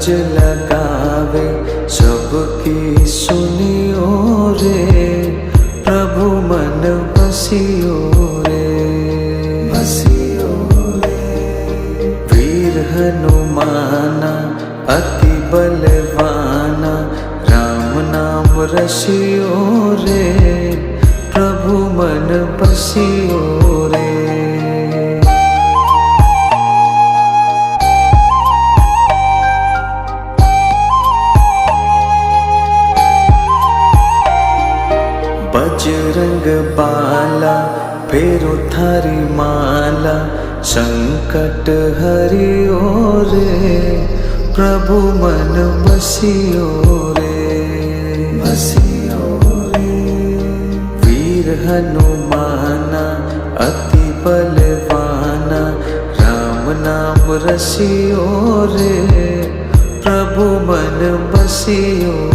अरज लगावे सबकी सुनियो रे, प्रभु मन बसियो रे, बसियो रे। वीर हनुमाना अति बलवाना, राम नाम रसियो रे, प्रभु मन बसियो रे। बजरंग बाला फेरो थारी माला, संकट हरियो रे, प्रभु मन बसियो रे, बसियो रे। वीर हनुमाना अति बलवाना, राम नाम रसियो रे, प्रभु मन बसियो